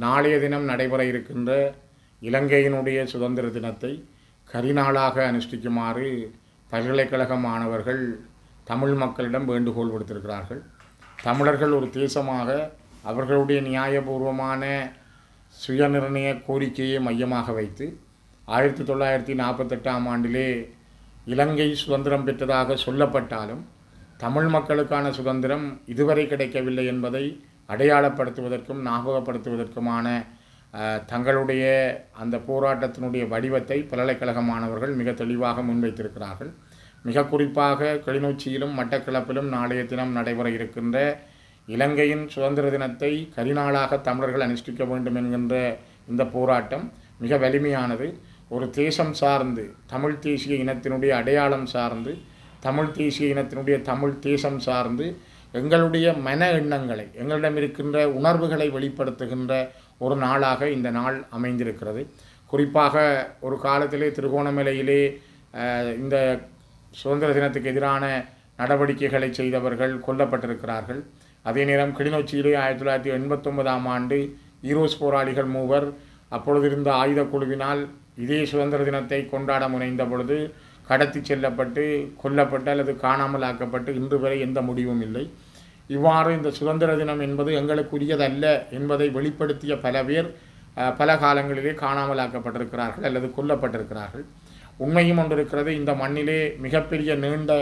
நாளைய தினம் நடைபெற இருக்கின்ற இலங்கையினுடைய சுதந்திர தினத்தை கரிநாளாக அனுஷ்டிக்குமாறு பல்கலைக்கழக மாணவர்கள் தமிழ் மக்களிடம் வேண்டுகோள் விடுத்திருக்கிறார்கள். தமிழர்கள் ஒரு தேசமாக அவர்களுடைய நியாயபூர்வமான சுயநிர்ணய கோரிக்கையை மையமாக வைத்து 1948ஆம் ஆண்டிலே இலங்கை சுதந்திரம் பெற்றதாக சொல்லப்பட்டாலும் தமிழ் மக்களுக்கான சுதந்திரம் இதுவரை கிடைக்கவில்லை என்பதை அடையாளப்படுத்துவதற்கும் ஞாபகப்படுத்துவதற்குமான தங்களுடைய அந்த போராட்டத்தினுடைய வடிவத்தை பல்கலைக்கழக மாணவர்கள் மிக தெளிவாக முன்வைத்திருக்கிறார்கள். மிக குறிப்பாக கிளிநொச்சியிலும் மட்டக்களப்பிலும் நாளைய தினம் நடைபெற இருக்கின்ற இலங்கையின் சுதந்திர தினத்தை கரிநாளாக தமிழர்கள் அனுஷ்டிக்க வேண்டும் என்கின்ற இந்த போராட்டம் மிக வலிமையானது. ஒரு தேசம் சார்ந்து தமிழ் தேசிய இனத்தினுடைய அடையாளம் சார்ந்து தமிழ் தேசிய இனத்தினுடைய தமிழ் தேசம் சார்ந்து எங்களுடைய மன எண்ணங்களை எங்களிடம் இருக்கின்ற உணர்வுகளை வெளிப்படுத்துகின்ற ஒரு நாளாக இந்த நாள் அமைந்திருக்கிறது. குறிப்பாக ஒரு காலத்திலே திருகோணமலையிலே இந்த சுதந்திர தினத்துக்கு எதிரான நடவடிக்கைகளை செய்தவர்கள் கொல்லப்பட்டிருக்கிறார்கள். அதே நேரம் கிளிநொச்சியிலே 1989ஆம் ஆண்டு ஈரோஸ் போராளிகள் 3 அப்பொழுது இருந்த ஆயுத குழுவினால் இதே சுதந்திர தினத்தை கொண்டாட முனைந்த பொழுது கடத்தி செல்லப்பட்டு கொல்லப்பட்டு அல்லது காணாமல் ஆக்கப்பட்டு இன்று வரை எந்த முடிவும் இல்லை. இவ்வாறு இந்த சுதந்திர தினம் என்பது எங்களுக்குரியதல்ல என்பதை வெளிப்படுத்திய பல பேர் பல காலங்களிலே காணாமல் ஆக்கப்பட்டிருக்கிறார்கள் அல்லது கொல்லப்பட்டிருக்கிறார்கள். உண்மையும் ஒன்று இருக்கிறது. இந்த மண்ணிலே மிகப்பெரிய நீண்ட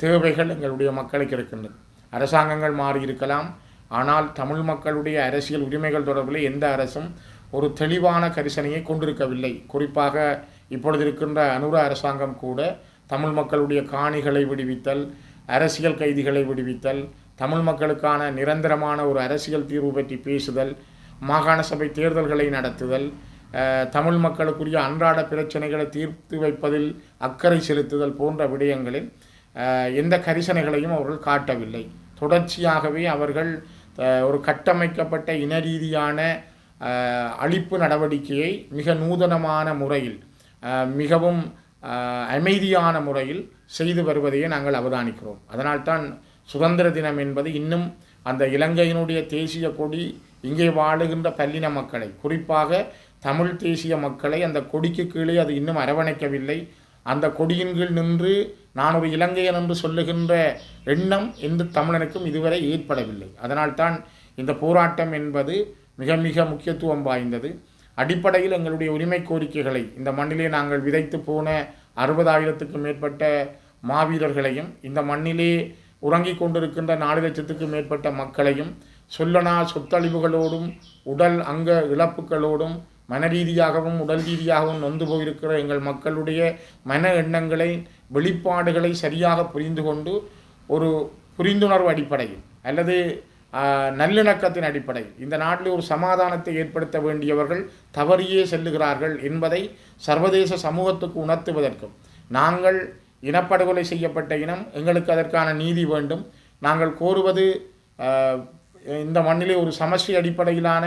தேவைகள் எங்களுடைய மக்களுக்கு இருக்கின்றது. அரசாங்கங்கள் மாறி இருக்கலாம், ஆனால் தமிழ் மக்களுடைய அரசியல் உரிமைகள் தொடர்பில் எந்த அரசும் ஒரு தெளிவான கரிசனையை கொண்டிருக்கவில்லை. குறிப்பாக இப்பொழுது இருக்கின்ற அனுர அரசாங்கம் கூட தமிழ் மக்களுடைய காணிகளை விடுவித்தல், அரசியல் கைதிகளை விடுவித்தல், தமிழ் மக்களுக்கான நிரந்தரமான ஒரு அரசியல் தீர்வு பற்றி பேசுதல், மாகாண சபை தேர்தல்களை நடத்துதல், தமிழ் மக்களுக்குரிய அன்றாட பிரச்சனைகளை தீர்த்து வைப்பதில் அக்கறை செலுத்துதல் போன்ற விடயங்களில் எந்த கரிசனைகளையும் அவர்கள் காட்டவில்லை. தொடர்ச்சியாகவே அவர்கள் ஒரு கட்டமைக்கப்பட்ட இன ரீதியான அழிப்பு நடவடிக்கையை மிக நூதனமான முறையில் மிகவும் அமைதியான முறையில் செய்து வருவதையே நாங்கள் அவதானிக்கிறோம். அதனால்தான் சுதந்திர தினம் என்பது இன்னும் அந்த இலங்கையினுடைய தேசிய கொடி இங்கே வாழுகின்ற பல்லின மக்களை, குறிப்பாக தமிழ் தேசிய மக்களை அந்த கொடிக்கு கீழே அது இன்னும் அரவணைக்கவில்லை. அந்த கொடியின் கீழ் நின்று நான் ஒரு இலங்கையன் என்று சொல்லுகின்ற எண்ணம் எந்த தமிழனுக்கும் இதுவரை ஏற்படவில்லை. அதனால்தான் இந்த போராட்டம் என்பது மிக மிக முக்கியத்துவம் வாய்ந்தது. அடிப்படையில் எங்களுடைய உரிமை கோரிக்கைகளை இந்த மண்ணிலே நாங்கள் விதைத்து போன 60,000க்கும் மேற்பட்ட மாவீரர்களையும் இந்த மண்ணிலே உறங்கிக் கொண்டிருக்கின்ற 4 லட்சத்துக்கும் மேற்பட்ட மக்களையும் சொல்லனா சொத்தழிவுகளோடும் உடல் அங்க இழப்புகளோடும் மன ரீதியாகவும் உடல் ரீதியாகவும் நொந்து போயிருக்கிற எங்கள் மக்களுடைய மன எண்ணங்களை வெளிப்பாடுகளை சரியாக புரிந்து கொண்டு ஒரு புரிந்துணர்வு அடிப்படையில் அல்லது நல்லிணக்கத்தின் அடிப்படையில் இந்த நாட்டில் ஒரு சமாதானத்தை ஏற்படுத்த வேண்டியவர்கள் தவறியே செல்லுகிறார்கள் என்பதை சர்வதேச சமூகத்துக்கு உணர்த்துவதற்கும், நாங்கள் இனப்படுகொலை செய்யப்பட்ட இனம், எங்களுக்கு அதற்கான நீதி வேண்டும், நாங்கள் கோருவது இந்த மண்ணிலே ஒரு சமஷ்டி அடிப்படையிலான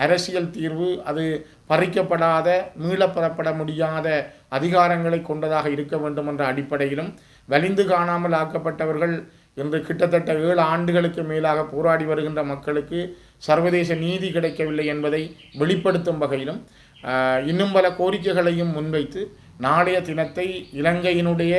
அரசியல் தீர்வு, அது பறிக்கப்படாத மீளப்பெறப்பட முடியாத அதிகாரங்களை கொண்டதாக இருக்க வேண்டும் என்ற அடிப்படையிலும் வலிந்து காணாமல் ஆக்கப்பட்டவர்கள் இன்று கிட்டத்தட்ட 7 ஆண்டுகளுக்கு மேலாக போராடி வருகின்ற மக்களுக்கு சர்வதேச நீதி கிடைக்கவில்லை என்பதை வெளிப்படுத்தும் வகையிலும் இன்னும் பல கோரிக்கைகளையும் முன்வைத்து நாளைய தினத்தை இலங்கையினுடைய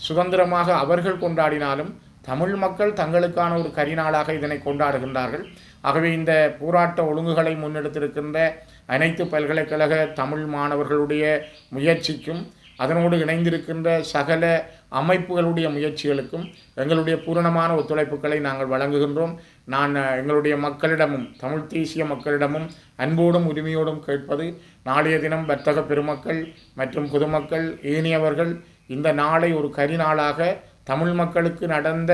சுதந்திரமாக அவர்கள் கொண்டாடினாலும் தமிழ் மக்கள் தங்களுக்கான ஒரு கரிநாளாக இதனை கொண்டாடுகின்றார்கள். ஆகவே இந்த போராட்ட ஒழுங்குகளை முன்னெடுத்திருக்கின்ற அனைத்து பல்கலைக்கழக தமிழ் மாணவர்களுடைய முயற்சிக்கும் அதனோடு இணைந்திருக்கின்ற சகல அமைப்புகளுடைய முயற்சிகளுக்கும் எங்களுடைய பூரணமான ஒத்துழைப்புகளை நாங்கள் வழங்குகின்றோம். நான் எங்களுடைய மக்களிடமும் தமிழ் தேசிய மக்களிடமும் அன்போடும் உரிமையோடும் கேட்பது, நாளைய தினம் வர்த்தக பெருமக்கள் மற்றும் பொதுமக்கள் ஏனையவர்கள் இந்த நாளை ஒரு கரிநாளாக தமிழ் மக்களுக்கு நடந்த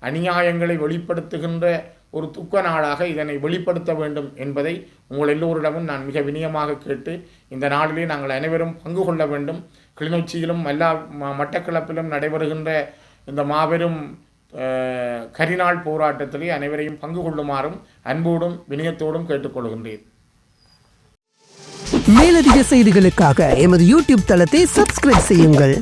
அநியாயங்களை வெளிப்படுத்துகின்ற ஒரு துக்க நாளாக இதனை வெளிப்படுத்த வேண்டும் என்பதை உங்கள் எல்லோரிடமும் நான் மிக வினயமாக கேட்டு இந்த நாளிலே நாங்கள் அனைவரும் பங்கு கொள்ள வேண்டும். கிளிநொச்சியிலும் எல்லா மட்டக்களப்பிலும் நடைபெறுகின்ற இந்த மாபெரும் கரிநாள் போராட்டத்திலே அனைவரையும் பங்கு கொள்ளுமாறும் அன்போடும் வினயத்தோடும் கேட்டுக்கொள்கின்றேன். மேலதிக செய்திகளுக்காக எமது யூடியூப் தளத்தை சப்ஸ்கிரைப் செய்யுங்கள்.